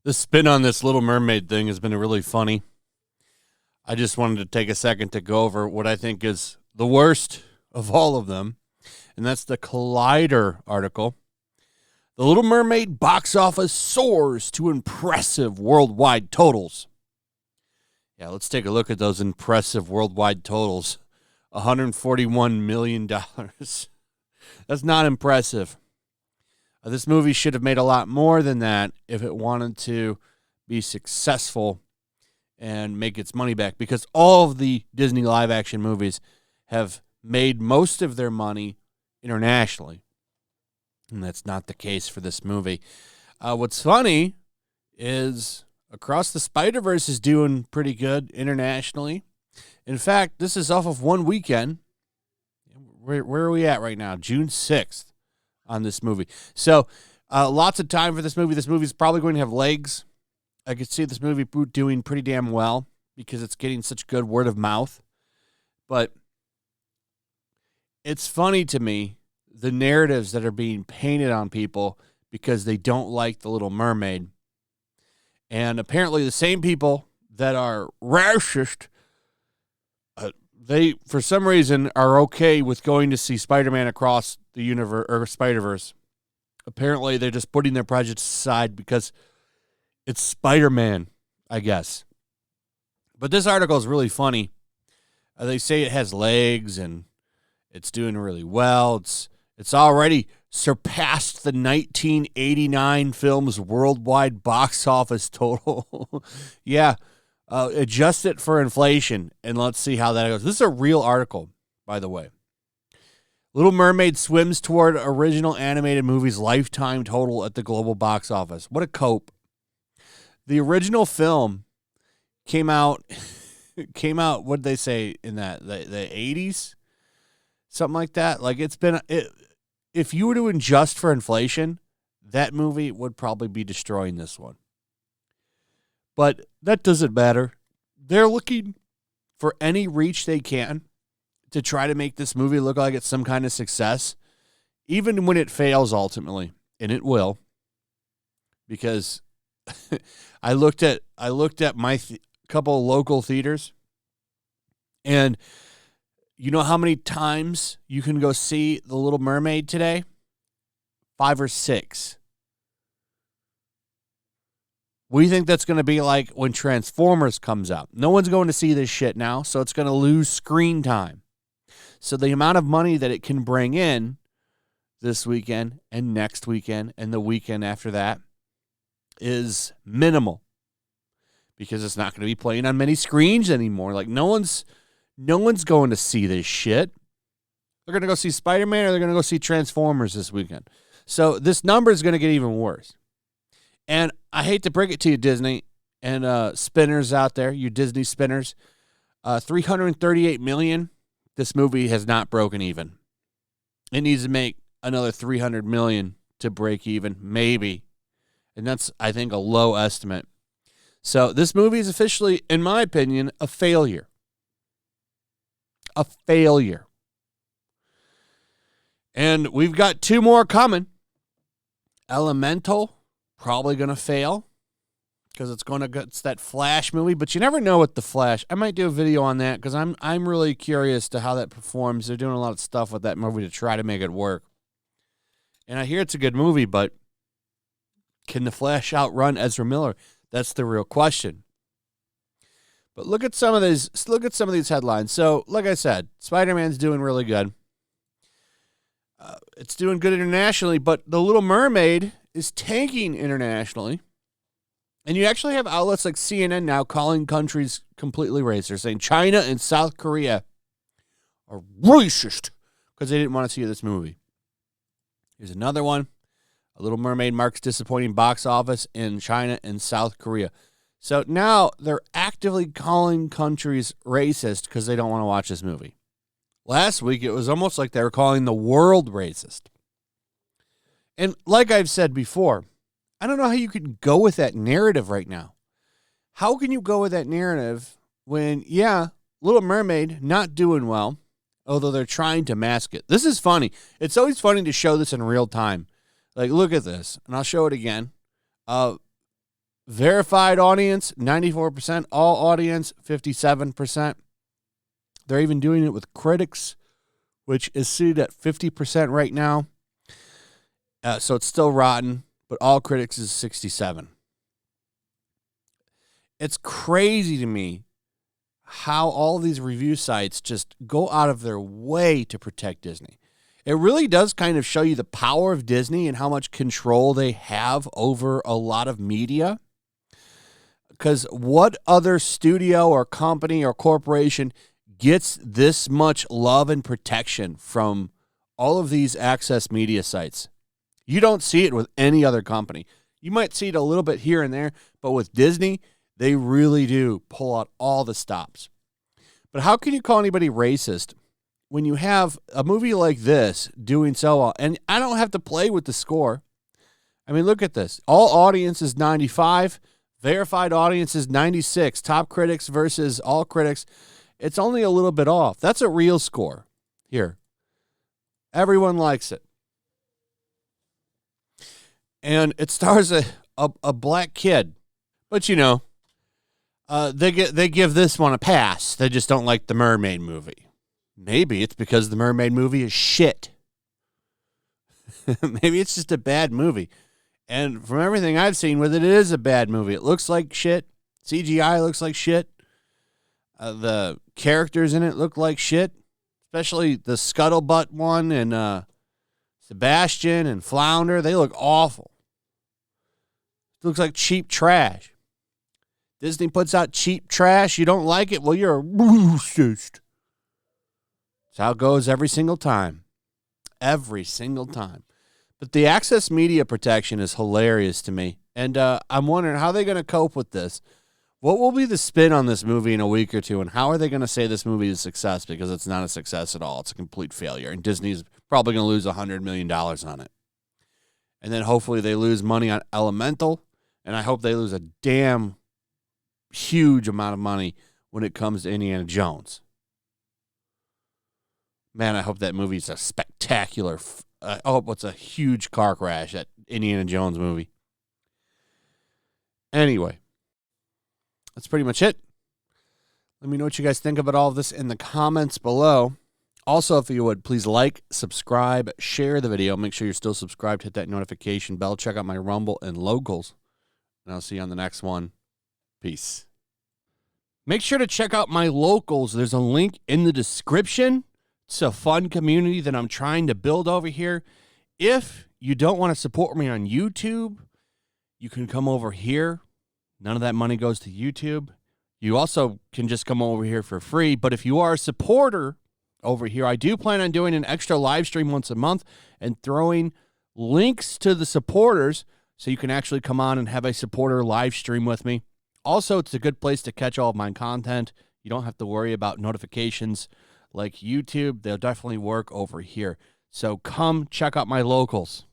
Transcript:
The spin on this Little Mermaid thing has been really funny. I just wanted to take a second to go over what I think is the worst of all of them, and that's the Collider article. The Little Mermaid box office soars to impressive worldwide totals. Yeah, let's take a look at those impressive worldwide totals. $141 million. That's not impressive. This movie should have made a lot more than that if it wanted to be successful and make its money back, because all of the Disney live-action movies have made most of their money internationally, and that's not the case for this movie. What's funny is Across the Spider-Verse is doing pretty good internationally. In fact, this is off of one weekend. Where are we at right now? June 6th. On this movie. So lots of time for this movie. This movie is probably going to have legs. I could see this movie doing pretty damn well because it's getting such good word of mouth. But it's funny to me, the narratives that are being painted on people because they don't like The Little Mermaid. And apparently the same people that are racist, they, for some reason, are okay with going to see Spider-Man Across the Universe or Spider-Verse. Apparently, they're just putting their prejudice aside because it's Spider-Man, I guess. But this article is really funny. They say it has legs and it's doing really well. It's already surpassed the 1989 film's worldwide box office total. Yeah. Adjust it for inflation, and let's see how that goes. This is a real article, by the way. Little Mermaid swims toward original animated movie's lifetime total at the global box office. What a cope. The original film came out, what did they say in that? The 80s? Something like that. Like, if you were to adjust for inflation, that movie would probably be destroying this one. But that doesn't matter. They're looking for any reach they can to try to make this movie look like it's some kind of success, even when it fails ultimately, and it will. Because I looked at my couple of local theaters, and you know how many times you can go see The Little Mermaid today? 5 or 6. What do you think that's going to be like when Transformers comes out? No one's going to see this shit now, so it's going to lose screen time. So the amount of money that it can bring in this weekend and next weekend and the weekend after that is minimal, because it's not going to be playing on many screens anymore. Like, no one's going to see this shit. They're going to go see Spider-Man, or they're going to go see Transformers this weekend. So this number is going to get even worse. And I hate to break it to you, Disney and spinners out there, you Disney spinners, $338 million. This movie has not broken even. It needs to make another $300 million to break even, maybe. And that's, I think, a low estimate. So this movie is officially, in my opinion, a failure. A failure. And we've got 2 more coming. Elemental. Probably going to fail because it's that Flash movie, but you never know with the Flash. I might do a video on that because I'm really curious to how that performs. They're doing a lot of stuff with that movie to try to make it work. And I hear it's a good movie, but can the Flash outrun Ezra Miller? That's the real question. But look at some of these headlines. So, like I said, Spider-Man's doing really good. It's doing good internationally, but The Little Mermaid is tanking internationally. And you actually have outlets like CNN now calling countries completely racist. They're saying China and South Korea are racist because they didn't want to see this movie. Here's another one. A Little Mermaid marks disappointing box office in China and South Korea. So now they're actively calling countries racist because they don't want to watch this movie. Last week, it was almost like they were calling the world racist. And like I've said before, I don't know how you can go with that narrative right now. How can you go with that narrative when, yeah, Little Mermaid not doing well, although they're trying to mask it. This is funny. It's always funny to show this in real time. Like, look at this, and I'll show it again. Verified audience, 94%. All audience, 57%. They're even doing it with critics, which is seated at 50% right now. So it's still rotten, but all critics is 67%. It's crazy to me how all these review sites just go out of their way to protect Disney. It really does kind of show you the power of Disney and how much control they have over a lot of media. Because what other studio or company or corporation gets this much love and protection from all of these access media sites? You don't see it with any other company. You might see it a little bit here and there, but with Disney, they really do pull out all the stops. But how can you call anybody racist when you have a movie like this doing so well? And I don't have to play with the score. I mean, look at this. All audience is 95. Verified audience is 96. Top critics versus all critics. It's only a little bit off. That's a real score here. Everyone likes it. And it stars a black kid. But, you know, they give this one a pass. They just don't like the Mermaid movie. Maybe it's because the Mermaid movie is shit. Maybe it's just a bad movie. And from everything I've seen with it, it is a bad movie. It looks like shit. CGI looks like shit. The characters in it look like shit. Especially the Scuttlebutt one and Sebastian and Flounder. They look awful. It looks like cheap trash. Disney puts out cheap trash. You don't like it? Well, you're a racist. That's how it goes every single time. Every single time. But the access media protection is hilarious to me. And I'm wondering how they're going to cope with this. What will be the spin on this movie in a week or two? And how are they going to say this movie is a success? Because it's not a success at all. It's a complete failure. And Disney's probably going to lose $100 million on it. And then hopefully they lose money on Elemental. And I hope they lose a damn huge amount of money when it comes to Indiana Jones. Man, I hope that movie's a spectacular. I hope it's a huge car crash, that Indiana Jones movie. Anyway, that's pretty much it. Let me know what you guys think about all of this in the comments below. Also, if you would, please like, subscribe, share the video. Make sure you're still subscribed. Hit that notification bell. Check out my Rumble and Locals. And I'll see you on the next one. Peace. Make sure to check out my Locals. There's a link in the description. It's a fun community that I'm trying to build over here. If you don't want to support me on YouTube, you can come over here. None of that money goes to YouTube. You also can just come over here for free. But if you are a supporter over here, I do plan on doing an extra live stream once a month and throwing links to the supporters so you can actually come on and have a supporter live stream with me. Also, it's a good place to catch all of my content. You don't have to worry about notifications like YouTube. They'll definitely work over here. So come check out my Locals.